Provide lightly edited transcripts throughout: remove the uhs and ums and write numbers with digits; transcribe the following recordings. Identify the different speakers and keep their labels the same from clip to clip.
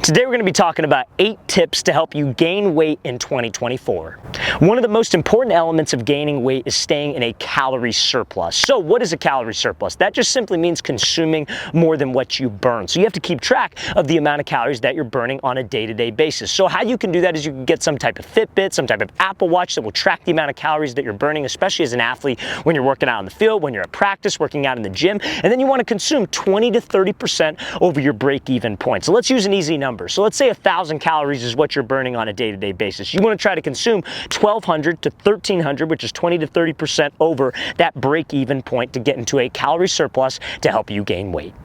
Speaker 1: Today we're going to be talking about 8 tips to help you gain weight in 2024. One of the most important elements of gaining weight is staying in a calorie surplus. So what is a calorie surplus? That just simply means consuming more than what you burn. So you have to keep track of the amount of calories that you're burning on a day-to-day basis. So how you can do that is you can get some type of Fitbit, some type of Apple Watch that will track the amount of calories that you're burning, especially as an athlete when you're working out in the field, when you're at practice, working out in the gym, and then you want to consume 20 to 30% over your break-even point. So let's use an easy number. So let's say 1,000 calories is what you're burning on a day-to-day basis. You want to try to consume 1,200 to 1,300, which is 20 to 30% over that break-even point to get into a calorie surplus to help you gain weight.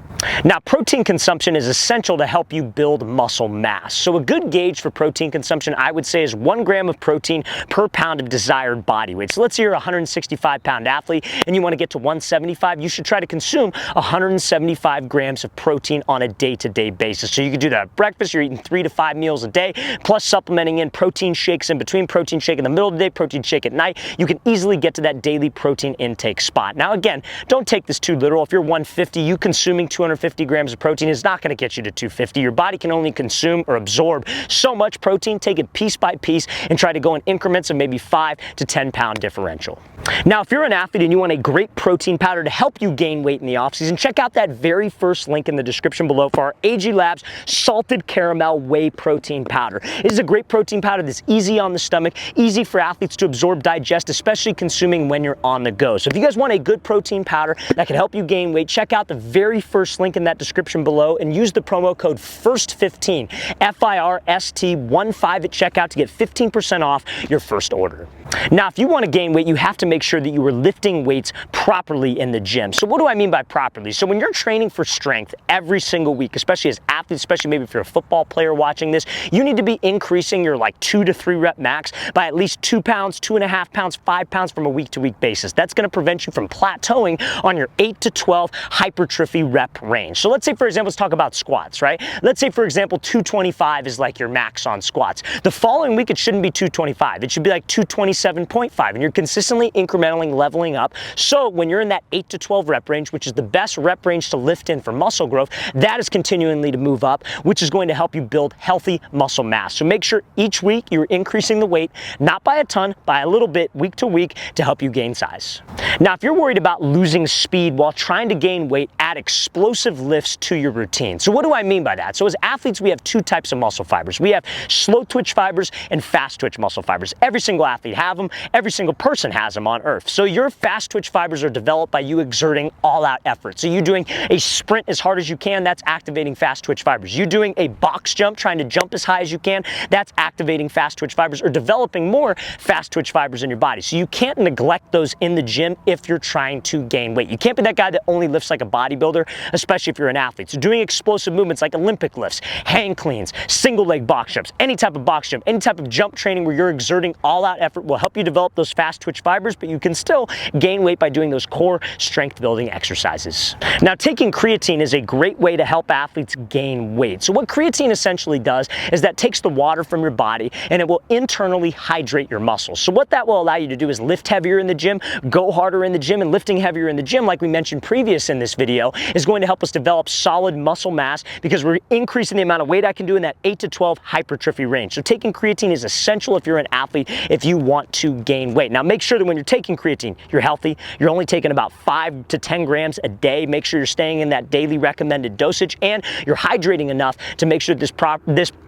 Speaker 1: Now, protein consumption is essential to help you build muscle mass. So a good gauge for protein consumption, I would say, is 1 gram of protein per pound of desired body weight. So let's say you're a 165-pound athlete and you want to get to 175, you should try to consume 175 grams of protein on a day-to-day basis. So you could do that at breakfast, you're eating 3 to 5 meals a day, plus supplementing in protein shakes in between, protein shake in the middle of the day, protein shake at night. You can easily get to that daily protein intake spot. Now again, don't take this too literal. If you're 150, you consuming 250 grams of protein is not going to get you to 250. Your body can only consume or absorb so much protein. Take it piece by piece and try to go in increments of maybe 5 to 10 pound differential. Now, if you're an athlete and you want a great protein powder to help you gain weight in the off season, check out that very first link in the description below for our AG Labs Salted Caramel Whey Protein Powder. It is a great protein powder that's easy on the stomach, easy for athletes to absorb, digest, especially consuming when you're on the go. So if you guys want a good protein powder that can help you gain weight, check out the very first link in that description below and use the promo code FIRST15, FIRST15 at checkout to get 15% off your first order. Now, if you want to gain weight, you have to make sure that you are lifting weights properly in the gym. So what do I mean by properly? So when you're training for strength every single week, especially as athletes, especially maybe if you're a football player watching this, you need to be increasing your 2 to 3 rep max by at least 2 pounds, 2.5 pounds, 5 pounds from a week-to-week basis. That's going to prevent you from plateauing on your 8 to 12 hypertrophy rep range. So let's say, for example, let's talk about squats, right? Let's say, for example, 225 is like your max on squats. The following week, it shouldn't be 225. It should be like 227.5, and you're consistently incrementally leveling up. So when you're in that 8 to 12 rep range, which is the best rep range to lift in for muscle growth, that is continually to move up, which is going to help you build healthy muscle mass. So make sure each week you're increasing the weight, not by a ton, by a little bit, week to week, to help you gain size. Now, if you're worried about losing speed while trying to gain weight, add explosive lifts to your routine. So what do I mean by that? So as athletes, we have 2 types of muscle fibers. We have slow twitch fibers and fast twitch muscle fibers. Every single athlete has them. Every single person has them on earth. So your fast twitch fibers are developed by you exerting all-out effort. So you doing a sprint as hard as you can, that's activating fast twitch fibers. You doing a box jump, trying to jump as high as you can, that's activating fast twitch fibers or developing more fast twitch fibers in your body. So you can't neglect those in the gym if you're trying to gain weight. You can't be that guy that only lifts like a bodybuilder, especially if you're an athlete. So doing explosive movements like Olympic lifts, hang cleans, single leg box jumps, any type of box jump, any type of jump training where you're exerting all-out effort will help you develop those fast twitch fibers, but you can still gain weight by doing those core strength building exercises. Now, taking creatine is a great way to help athletes gain weight. So what creatine essentially does is that takes the water from your body and it will internally hydrate your muscles. So what that will allow you to do is lift heavier in the gym, go harder in the gym, and lifting heavier in the gym, like we mentioned previous in this video, is going to help us develop solid muscle mass because we're increasing the amount of weight I can do in that 8 to 12 hypertrophy range. So taking creatine is essential if you're an athlete, if you want to gain weight. Now, make sure that when you're taking creatine, you're healthy. You're only taking about 5 to 10 grams a day. Make sure you're staying in that daily recommended dosage, and you're hydrating enough to make sure this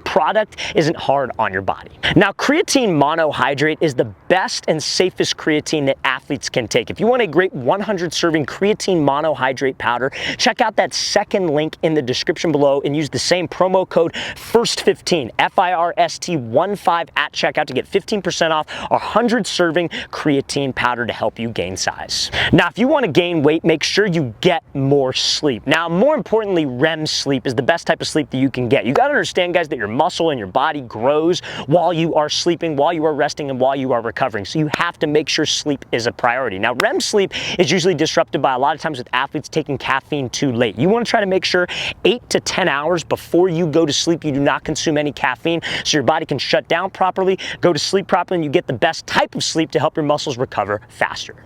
Speaker 1: product isn't hard on your body. Now, creatine monohydrate is the best and safest creatine that athletes can take. If you want a great 100 serving creatine monohydrate powder, check out that second link in the description below and use the same promo code FIRST15, FIRST15 at checkout to get 15% off our 100 serving creatine powder to help you gain size. Now, if you want to gain weight, make sure you get more sleep. Now, more importantly, REM sleep is the best type of sleep that you can get. You got to understand, guys, that your muscle in your body grows while you are sleeping, while you are resting, and while you are recovering. So you have to make sure sleep is a priority. Now, REM sleep is usually disrupted by a lot of times with athletes taking caffeine too late. You want to try to make sure 8 to 10 hours before you go to sleep, you do not consume any caffeine so your body can shut down properly, go to sleep properly, and you get the best type of sleep to help your muscles recover faster.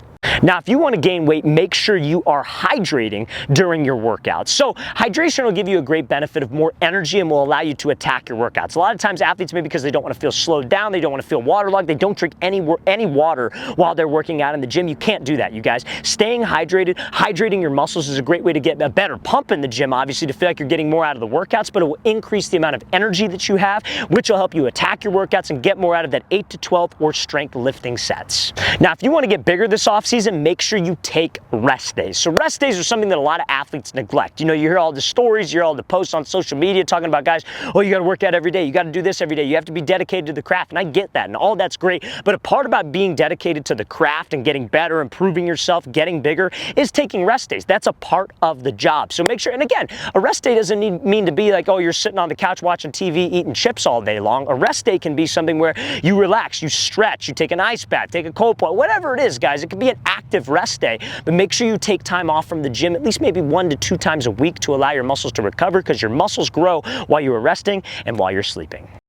Speaker 1: Now, if you want to gain weight, make sure you are hydrating during your workouts. So hydration will give you a great benefit of more energy and will allow you to attack your workouts. A lot of times athletes, maybe because they don't want to feel slowed down, they don't want to feel waterlogged, they don't drink any water while they're working out in the gym. You can't do that, you guys. Staying hydrating your muscles is a great way to get a better pump in the gym, obviously, to feel like you're getting more out of the workouts, but it will increase the amount of energy that you have, which will help you attack your workouts and get more out of that 8 to 12 or strength lifting sets. Now, if you want to get bigger this offseason, make sure you take rest days. So rest days are something that a lot of athletes neglect. You know, you hear all the stories, you hear all the posts on social media talking about guys, oh, you got to work out every day, you got to do this every day, you have to be dedicated to the craft, and I get that, and all that's great, but a part about being dedicated to the craft and getting better, improving yourself, getting bigger, is taking rest days. That's a part of the job. So make sure, and again, a rest day doesn't mean to be like, oh, you're sitting on the couch watching TV, eating chips all day long. A rest day can be something where you relax, you stretch, you take an ice bath, take a cold plunge, whatever it is, guys. It could be an active rest day, but make sure you take time off from the gym at least maybe 1 to 2 times a week to allow your muscles to recover, because your muscles grow while you are resting and while you're sleeping.